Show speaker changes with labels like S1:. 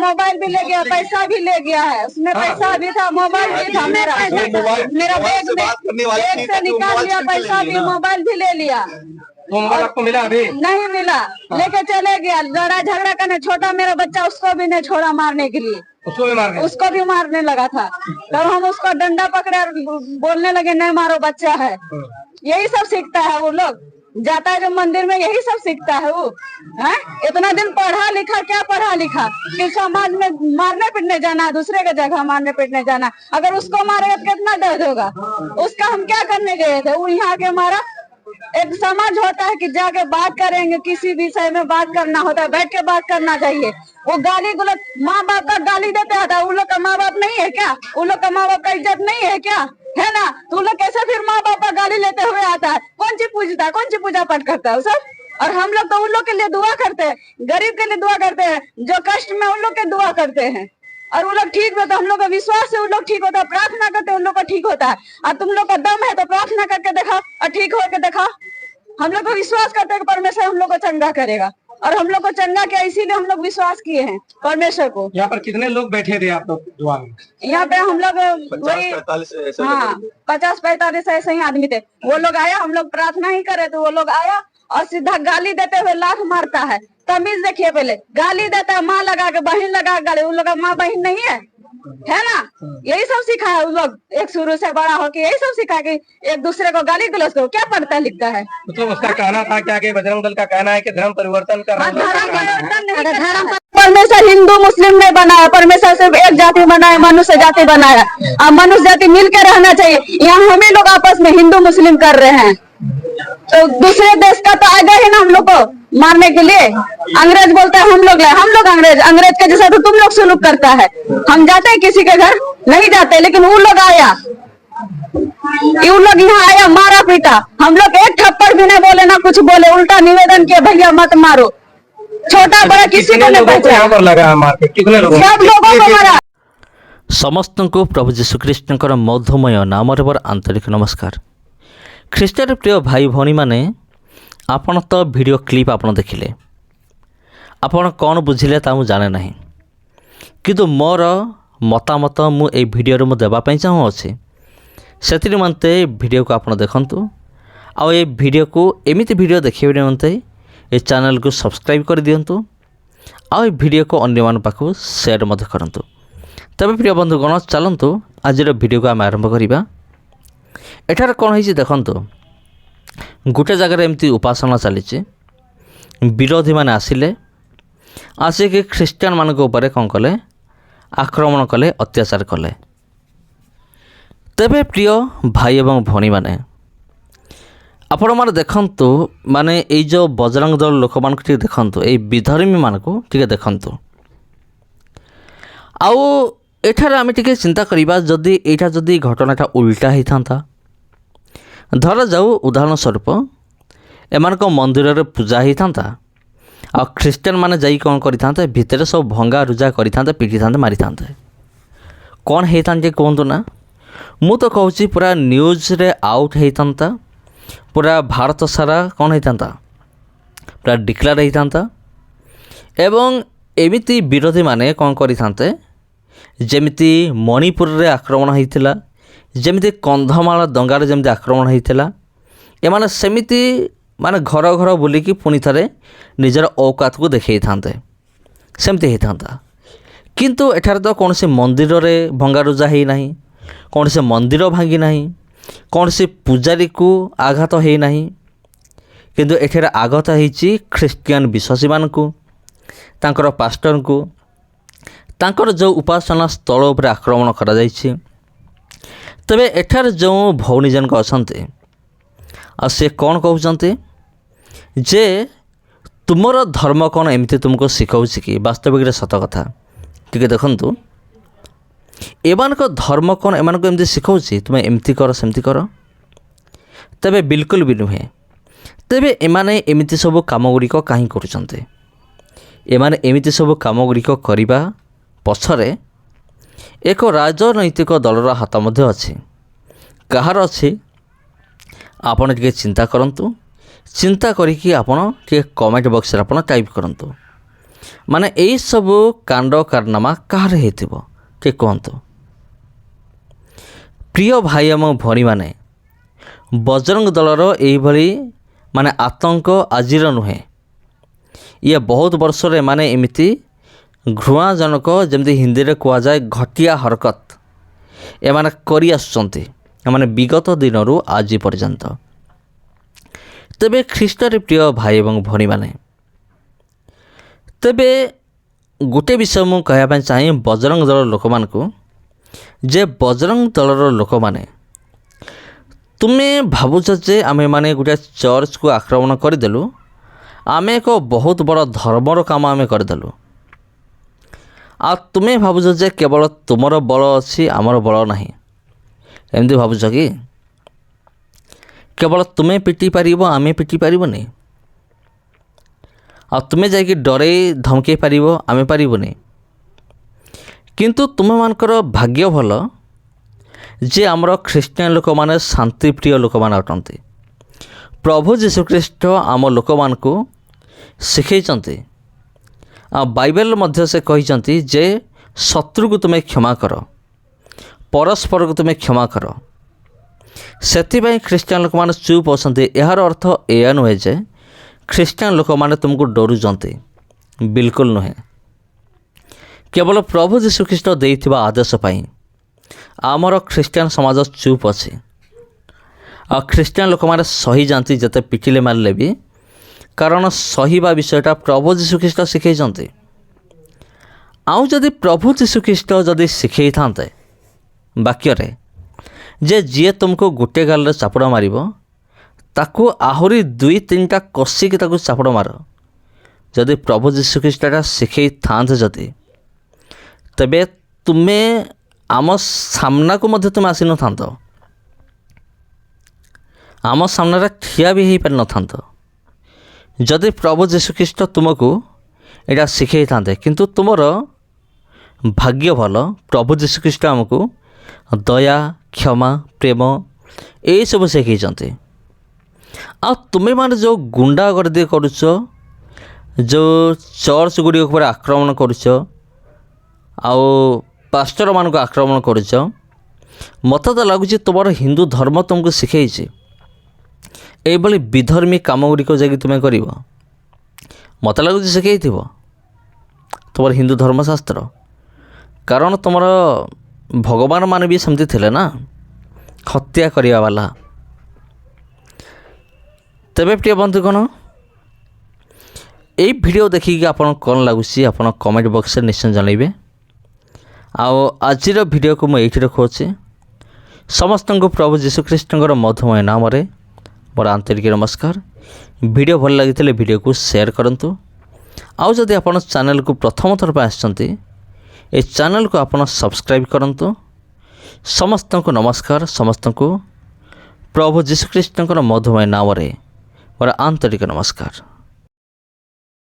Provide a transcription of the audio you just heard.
S1: Mobile भी ले गया, पैसा भी ले गया है। उसमें पैसा भी था, मोबाइल भी था मेरा बैग से निकाल लिया, पैसा भी, मोबाइल भी ले लिया।
S2: तो मोबाइल आपको मिला अभी?
S1: नहीं मिला, लेके चले गया। लड़ाई झगड़ा करने, छोटा मेरा बच्चा, उसको भी नहीं छोड़ा मारने के लिए, उसको भी मारने लगा था। तब हम उसको डंडा पकड़े और बोलने लगे नहीं मारो, बच्चा है। यही सब सीखता है वो लोग, जाता है जो मंदिर में, यही सब सीखता है वो। है इतना दिन पढ़ा लिखा, क्या पढ़ा लिखा कि समाज में मारने पीटने जाना, दूसरे के जगह मारने पीटने जाना। अगर उसको मारेगा तो कितना दर्द होगा। उसका हम क्या करने गए थे, वो यहाँ के मारा। एक समाज होता है कि जाके बात करेंगे, किसी विषय में बात करना होता है, बैठ के बात करना चाहिए। वो गाली गलत, माँ बाप का गाली देते आता, उन लोग का माँ बाप नहीं है क्या? उन लोग का माँ बाप का इज्जत नहीं है क्या? है ना? तो लोग कैसे फिर माँ बाप का गाली लेते हुए आता है? कौन सी पूजता है, कौन सी पूजा पाठ करता है सब? और हम लोग तो उन लोग के लिए दुआ करते हैं, गरीब के लिए दुआ करते हैं, जो कष्ट में उन लोग के दुआ करते हैं। और वो लोग ठीक होता है, हम लोग का विश्वास है, उन लोग ठीक होता है। प्रार्थना करते उन लोग का ठीक होता है। और तुम लोग का दम है तो प्रार्थना करके देखा और ठीक होके देखा। हम लोग को विश्वास करते हैं कि परमेश्वर हम लोग को चंगा करेगा, और हम लोग को चंगा किया, इसीलिए हम लोग विश्वास किए हैं परमेश्वर को।
S2: यहाँ पर कितने लोग बैठे थे आप लोग दुआ में?
S1: यहाँ पे हम लोग वही 50-45 ऐसे ही आदमी थे। वो लोग आया, हम लोग प्रार्थना ही करे तो वो लोग आया और सीधा गाली देते हुए लात मारता है। तमीज देखिए, पहले गाली देता है, माँ लगा के, बहन लगा के गाली। उन लोग का माँ बहन नहीं है ना? यही सब सिखा है उन लोग, एक शुरू से बड़ा हो के यही सब सिखा कि एक दूसरे को गाली गलौज करो। क्या पढ़ता लिखता है?
S2: तो उसका कहना था क्या कि बजरंग दल का कहना है कि धर्म परिवर्तन कर रहा है।
S1: परमेश्वर हिंदू मुस्लिम नहीं बनाया, परमेश्वर सिर्फ एक जाति बनाया, मनुष्य जाति बनाया। अब मनुष्य जाति मिलकर रहना चाहिए। यहाँ हम ही लोग आपस में हिंदू मुस्लिम कर रहे हैं, तो दूसरे देश का तो आ गए है ना हम लोग को मारने के लिए। अंग्रेज बोलता है हम लोग अंग्रेज के जैसा तो तुम लोग सुलूक करता है। हम जाते हैं किसी के घर? नहीं जाते, लेकिन वो लोग आया, उन लोग यहाँ आया, मारा पीटा। हम लोग एक थप्पड़ भी नहीं बोले, ना कुछ बोले, उल्टा निवेदन किया, भैया मत मारो। छोटा बड़ा किसी को नहीं बचा, सब लोगों को मारा।
S3: समस्त को प्रभु जीशुख्रीष्णकर मधुमय नाम आंतरिक नमस्कार। ख्रीष्टर प्रिय भाई भौणी माने, आपण तो वीडियो क्लिप आपण देखिले, आपण कौन बुझिले ता मु जाने नहीं, किंतु मोर मतामत मु ए वीडियो मु देवाई चाहूँ अच्छे से निमंते वीडियो को आपण देखंतु। आ ये वीडियो को एमिति वीडियो देखिए निमंते ये चैनल को सब्सक्राइब कर दियंतु। आ ये वीडियो को अन्य मान पाखु शेयर मध्य करंतु। तबे प्रिय बंधुगण, चलंतु आज वीडियो को आम आरंभ करिबा। एठार कौन है देखंतु, गोटे जगह एमती उपासना चली, विरोधी माने आसिले, आसिक ख्रीस्टान मान ऊपर कौन कले, आक्रमण कले, अत्याचार कले। तेबे प्रिय भाई एवं भौणी माने, आपण माने देखंतु, माने ए जो बजरंग दल लोक मान को देखंतु, ए विधर्मी मान को देखंतु। आउ एठार आमे टिके चिंता करिबा, जदि एटा जदि घटनाटा उल्टा ही था, धरा जाऊ उदाहरण स्वरूप एमानक मंदिर रे पूजा ही था, आ ख्रीस्टान माने जाई कौन करि भितर सब भंगा रुजा करि पिटी था, मारी था, कौन है कहतु ना? मु तो कहूँ पूरा न्यूज रे आउट होता, पूरा भारत सारा कौन होता, पूरा डिक्लेयर होता। एवं एमिति विरोधी माने कौन करि जेमिति मणिपुर रे आक्रमण होइतिला, जेमिति कंधमाल दंगार जेमिति आक्रमण होइतिला, एमाने सेमिति माने घर घर बुलिकी पुणी थे निजर औकात को देखई थांते, सेमती होता। किंतु एठार तो कौन से मंदिर रे भंगारुजा है नहीं, कौन से मंदिर भांगी नहीं, कौन से पूजारी को आघात है नहीं, किंतु एठार आघात होइछि ख्रीस्टियन विश्वासी मानकु, तांकर पास्टर को, तांकर जो उपासना स्थल उपर आक्रमण करा जाइछि। तबे एठार जो भौणी जनक अछन्ते, आ से कौन कहउछन्ते जे तुमर धर्म कौन एमती तुमको शिखाउछि कि? वास्तविक सत कथा टिके देखंतु, एमानक धर्म कौन एमानक एमती शिखाउछि तुम एमती कर सेमती कर? तबे बिल्कुल भी नुहे। तेबे एमाने एमिति सब काम गुड़िक कहीं करुछन्ते? एमाने एमिति सब काम गुड़िक करिबा पछरे एक राजनैतिक दलर हाथ मध्य अच्छी। कहार अच्छी आपण टिके चिंता करंतु। चिंता करिकी आपण टिके कमेंट बॉक्स रे आपण टाइप करंतु। ମାନେ ଏଇସବୁ କାଣ୍ଡ କାରନାମା କାହାର ହେଇଥିବ ଟିକେ କୁହନ୍ତୁ। ପ୍ରିୟ ଭାଇ ଏବଂ ଭଉଣୀମାନେ, ବଜରଙ୍ଗ ଦଳର ଏଇଭଳି ମାନେ ଆତଙ୍କ ଆଜିର ନୁହେଁ। ଇଏ ବହୁତ ବର୍ଷରେ ଏମାନେ ଏମିତି ଘୃଣାଜନକ, ଯେମିତି ହିନ୍ଦୀରେ କୁହାଯାଏ ଘଟିଆ ହରକତ ଏମାନେ କରି ଆସୁଛନ୍ତି, ଏମାନେ ବିଗତ ଦିନରୁ ଆଜି ପର୍ଯ୍ୟନ୍ତ। ତେବେ ଖ୍ରୀଷ୍ଟରେ ପ୍ରିୟ ଭାଇ ଏବଂ ଭଉଣୀମାନେ, ତେବେ ଗୋଟେ ବିଷୟ ମୁଁ କହିବା ପାଇଁ ଚାହେଁ ବଜରଙ୍ଗ ଦଳର ଲୋକମାନଙ୍କୁ, ଯେ ବଜରଙ୍ଗ ଦଳର ଲୋକମାନେ, ତୁମେ ଭାବୁଛ ଯେ ଆମେମାନେ ଗୋଟେ ଚର୍ଚ୍ଚକୁ ଆକ୍ରମଣ କରିଦେଲୁ, ଆମେ ଏକ ବହୁତ ବଡ଼ ଧର୍ମର କାମ ଆମେ କରିଦେଲୁ, ଆଉ ତୁମେ ଭାବୁଛ ଯେ କେବଳ ତୁମର ବଳ ଅଛି, ଆମର ବଳ ନାହିଁ। ଏମିତି ଭାବୁଛ କି? କେବଳ ତୁମେ ପିଟି ପାରିବ, ଆମେ ପିଟି ପାରିବନି? ଆଉ ତୁମେ ଯାଇକି ଡରେଇ ଧମକେଇ ପାରିବ, ଆମେ ପାରିବୁନି? କିନ୍ତୁ ତୁମମାନଙ୍କର ଭାଗ୍ୟ ଭଲ ଯେ ଆମର ଖ୍ରୀଷ୍ଟିଆନ ଲୋକମାନେ ଶାନ୍ତିପ୍ରିୟ ଲୋକମାନେ ଅଟନ୍ତି। ପ୍ରଭୁ ଯୀଶୁଖ୍ରୀଷ୍ଟ ଆମ ଲୋକମାନଙ୍କୁ ଶିଖେଇଛନ୍ତି, ଆଉ ବାଇବେଲ ମଧ୍ୟ ସେ କହିଛନ୍ତି ଯେ ଶତ୍ରୁକୁ ତୁମେ କ୍ଷମା କର, ପରସ୍ପରକୁ ତୁମେ କ୍ଷମା କର। ସେଥିପାଇଁ ଖ୍ରୀଷ୍ଟିଆନ ଲୋକମାନେ ଚୁପ୍ ଅଛନ୍ତି। ଏହାର ଅର୍ଥ ଏହା ନୁହେଁ ଯେ ଖ୍ରୀଷ୍ଟିଆନ ଲୋକମାନେ ତୁମକୁ ଡରୁଛନ୍ତି, ବିଲକୁଲ ନୁହେଁ। କେବଳ ପ୍ରଭୁ ଯୀଶୁଖ୍ରୀଷ୍ଟ ଦେଇଥିବା ଆଦେଶ ପାଇଁ ଆମର ଖ୍ରୀଷ୍ଟିଆନ ସମାଜ ଚୁପ୍ ଅଛି। ଆଉ ଖ୍ରୀଷ୍ଟିଆନ ଲୋକମାନେ ସହିଯାଆନ୍ତି ଯେତେ ପିଟିଲେ ମାରିଲେ ବି, କାରଣ ସହିବା ବିଷୟଟା ପ୍ରଭୁ ଯୀଶୁଖ୍ରୀଷ୍ଟ ଶିଖେଇଛନ୍ତି। ଆଉ ଯଦି ପ୍ରଭୁ ଯୀଶୁଖ୍ରୀଷ୍ଟ ଯଦି ଶିଖେଇଥାନ୍ତେ ବାକ୍ୟରେ ଯେ ଯିଏ ତୁମକୁ ଗୋଟେ ଗାଲରେ ଚାପୁଡ଼ା ମାରିବ ତାକୁ ଆହୁରି 2-3ଟା କଷିକି ତାକୁ ଚାପୁଡ଼ା ମାର, ଯଦି ପ୍ରଭୁ ଯୀଶୁଖ୍ରୀଷ୍ଟଟା ଶିଖେଇଥାନ୍ତେ ଯଦି, ତେବେ ତୁମେ ଆମ ସାମ୍ନାକୁ ମଧ୍ୟ ତୁମେ ଆସିନଥାନ୍ତ, ଆମ ସାମ୍ନାରେ ଠିଆ ବି ହେଇପାରିନଥାନ୍ତ ଯଦି ପ୍ରଭୁ ଯୀଶୁଖ୍ରୀଷ୍ଟ ତୁମକୁ ଏଇଟା ଶିଖେଇଥାନ୍ତେ। କିନ୍ତୁ ତୁମର ଭାଗ୍ୟ ଭଲ, ପ୍ରଭୁ ଯୀଶୁଖ୍ରୀଷ୍ଟ ଆମକୁ ଦୟା, କ୍ଷମା, ପ୍ରେମ ଏଇସବୁ ଶିଖେଇଛନ୍ତି। ଆଉ ତୁମେମାନେ ଯେଉଁ ଗୁଣ୍ଡାଗର୍ଦି କରୁଛ, ଯେଉଁ ଚର୍ଚ୍ଚ ଗୁଡ଼ିକ ଉପରେ ଆକ୍ରମଣ କରୁଛ, ଆଉ ପାଷ୍ଟରମାନଙ୍କୁ ଆକ୍ରମଣ କରୁଛ, ମୋତେ ତ ଲାଗୁଛି ତୁମର ହିନ୍ଦୁ ଧର୍ମ ତୁମକୁ ଶିଖେଇଛି ଏଇଭଳି ବିଧର୍ମୀ କାମ ଗୁଡ଼ିକ ଯାଇକି ତୁମେ କରିବ। ମୋତେ ଲାଗୁଛି ଶିଖେଇଥିବ ତୁମର ହିନ୍ଦୁ ଧର୍ମଶାସ୍ତ୍ର, କାରଣ ତୁମର ଭଗବାନ ମାନେ ବି ସେମିତି ଥିଲେ ନା, ହତ୍ୟା କରିବା ବାଲା। ତେବେ ପ୍ରିୟ ବନ୍ଧୁଗଣ, এই ভিডিও ଦେଖିକି ଆପଣ କ'ଣ ଲାଗୁଛି ଆପଣ କମେଣ୍ଟ ବକ୍ସରେ ନିଶ୍ଚୟ ଜଣାଇବେ। ଆଉ ଆଜିର ଭିଡ଼ିଓକୁ ମୁଁ ଏଇଠି ରଖୁଅଛି। ସମସ୍ତଙ୍କୁ ପ୍ରଭୁ ଯୀଶୁଖ୍ରୀଷ୍ଟଙ୍କର ମଧୁମୟ ନାମରେ ମୋର ଆନ୍ତରିକ ନମସ୍କାର। ଭିଡ଼ିଓ ଭଲ ଲାଗିଥିଲେ ଭିଡ଼ିଓକୁ ସେୟାର କରନ୍ତୁ। ଆଉ ଯଦି ଆପଣ ଚ୍ୟାନେଲକୁ ପ୍ରଥମ ଥର ପାଇଁ ଆସିଛନ୍ତି, ଏ ଚ୍ୟାନେଲକୁ ଆପଣ ସବସ୍କ୍ରାଇବ୍ କରନ୍ତୁ। ସମସ୍ତଙ୍କୁ ନମସ୍କାର। ସମସ୍ତଙ୍କୁ ପ୍ରଭୁ ଯୀଶୁଖ୍ରୀଷ୍ଟଙ୍କର ମଧୁମୟ ନାମରେ ମୋର ଆନ୍ତରିକ ନମସ୍କାର।